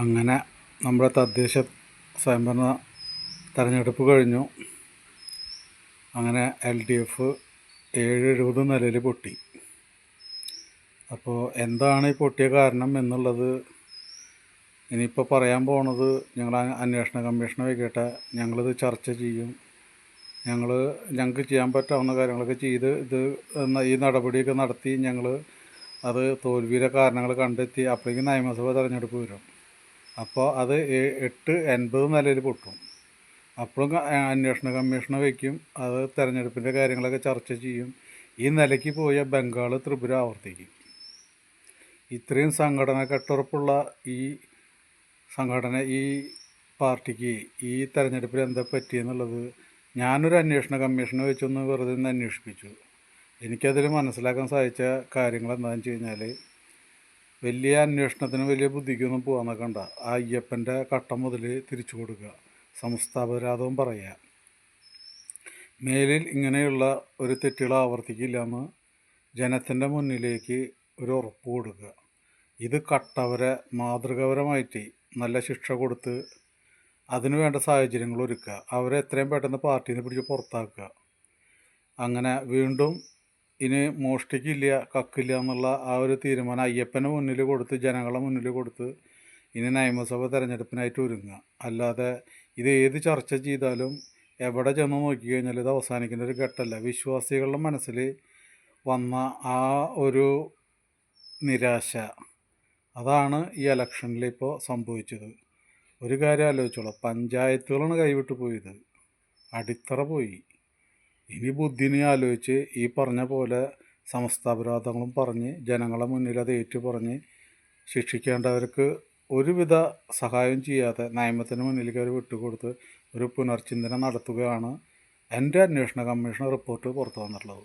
അങ്ങനെ നമ്മുടെ തദ്ദേശ സ്വയംഭരണ തെരഞ്ഞെടുപ്പ് കഴിഞ്ഞു. അങ്ങനെ LDF 70 നിലയിൽ പൊട്ടി. അപ്പോൾ എന്താണ് ഈ പൊട്ടിയ കാരണം എന്നുള്ളത് ഇനിയിപ്പോൾ പറയാൻ പോണത് ഞങ്ങൾ അന്വേഷണ കമ്മീഷനെ വയ്ക്കട്ടെ. ഞങ്ങളിത് ചർച്ച ചെയ്യും. ഞങ്ങൾക്ക് ചെയ്യാൻ പറ്റാവുന്ന കാര്യങ്ങളൊക്കെ ചെയ്ത് ഈ നടപടിയൊക്കെ നടത്തി ഞങ്ങൾ അത് തോൽവിയുടെ കാരണങ്ങൾ കണ്ടെത്തി. അപ്പോഴേക്കും നിയമസഭ തെരഞ്ഞെടുപ്പ് വരും. അപ്പോൾ അത് 8-80 നിലയിൽ പൊട്ടും. അപ്പോഴും അന്വേഷണ കമ്മീഷനെ വയ്ക്കും. അത് തെരഞ്ഞെടുപ്പിൻ്റെ കാര്യങ്ങളൊക്കെ ചർച്ച ചെയ്യും. ഈ നിലയ്ക്ക് പോയ ബംഗാൾ, ത്രിപുര ആവർത്തിക്കും. ഇത്രയും സംഘടന കെട്ടുറപ്പുള്ള ഈ പാർട്ടിക്ക് ഈ തെരഞ്ഞെടുപ്പിൽ എന്താ പറ്റിയെന്നുള്ളത് ഞാനൊരു അന്വേഷണ കമ്മീഷനെ വെച്ചൊന്ന് വെറുതെ ഒന്ന് അന്വേഷിപ്പിച്ചു. എനിക്കതിൽ മനസ്സിലാക്കാൻ സാധിച്ച കാര്യങ്ങൾ എന്താണെന്ന് വെച്ച് കഴിഞ്ഞാൽ, വലിയ അന്വേഷണത്തിന് വലിയ ബുദ്ധിക്കൊന്നും പോകാൻ നിൽക്കണ്ട. ആ അയ്യപ്പൻ്റെ കട്ട മുതൽ തിരിച്ചു കൊടുക്കുക, സംസ്ഥാപരാധവും പറയുക. മേലിൽ ഇങ്ങനെയുള്ള ഒരു തെറ്റുകൾ ആവർത്തിക്കില്ല എന്ന് ജനത്തിൻ്റെ മുന്നിലേക്ക് ഒരു ഉറപ്പ് കൊടുക്കുക. ഇത് കട്ടവരെ മാതൃകാപരമായിട്ട് നല്ല ശിക്ഷ കൊടുത്ത് അതിനു വേണ്ട സാഹചര്യങ്ങൾ ഒരുക്കുക. അവരെ എത്രയും പെട്ടെന്ന് പാർട്ടിയിൽ നിന്ന് പിടിച്ച് പുറത്താക്കുക. അങ്ങനെ വീണ്ടും ഇനി മോഷ്ടിക്കില്ല, കക്കില്ല എന്നുള്ള ആ ഒരു തീരുമാനം അയ്യപ്പന് മുന്നിൽ കൊടുത്ത്, ജനങ്ങളുടെ മുന്നിൽ കൊടുത്ത് ഇനി നിയമസഭ തെരഞ്ഞെടുപ്പിനായിട്ട് ഒരുങ്ങുക. അല്ലാതെ ഇത് ഏത് ചർച്ച ചെയ്താലും എവിടെ ചെന്ന് നോക്കിക്കഴിഞ്ഞാൽ ഇത് അവസാനിക്കുന്ന ഒരു ഘട്ടമല്ല. വിശ്വാസികളുടെ മനസ്സിൽ വന്ന ആ ഒരു നിരാശ, അതാണ് ഈ ഇലക്ഷനിൽ ഇപ്പോൾ സംഭവിച്ചത്. ഒരു കാര്യം ആലോചിച്ചോളാം, പഞ്ചായത്തുകളാണ് കൈവിട്ട് പോയത്, അടിത്തറ പോയി. ഇനി ബുദ്ധിനെ ആലോചിച്ച് ഈ പറഞ്ഞ പോലെ സമസ്താപരാധങ്ങളും പറഞ്ഞ് ജനങ്ങളെ മുന്നിൽ അത് ഏറ്റു പറഞ്ഞ് ശിക്ഷിക്കേണ്ടവർക്ക് ഒരുവിധ സഹായം ചെയ്യാതെ നിയമത്തിന് മുന്നിലേക്ക് അവർ വിട്ടുകൊടുത്ത് ഒരു പുനർചിന്തനം നടത്തുകയാണ് എൻ്റെ അന്വേഷണ കമ്മീഷൻ റിപ്പോർട്ട് പുറത്തു വന്നിട്ടുള്ളത്.